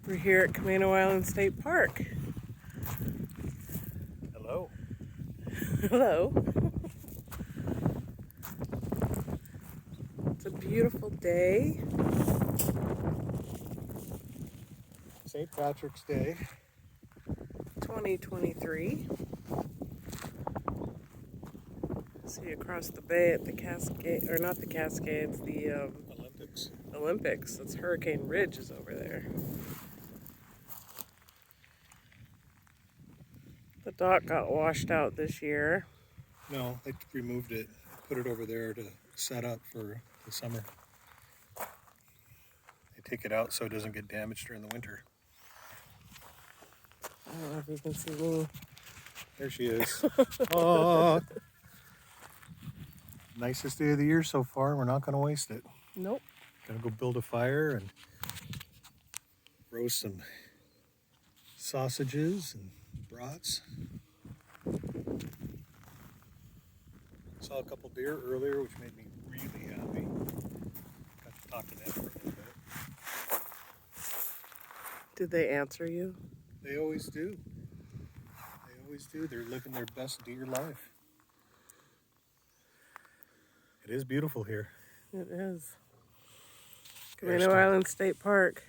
We're here at Camano Island State Park. Hello. Hello. It's a beautiful day. St. Patrick's Day. 2023. See across the bay at the Cascade, or not the Cascades, the Olympics. Olympics. That's Hurricane Ridge is over there. The dock got washed out this year. No, they removed it, put it over there to set up for the summer. They take it out so it doesn't get damaged during the winter. I don't know if you can see me. There she is. Oh, nicest day of the year so far. We're not going to waste it. Nope. Gonna go build a fire and roast some sausages and brats. Saw a couple deer earlier, which made me really happy. Got to talk to them for a little bit. Did they answer you? They always do. They always do. They're living their best deer life. It is beautiful here. It is. There's Camano Island State Park.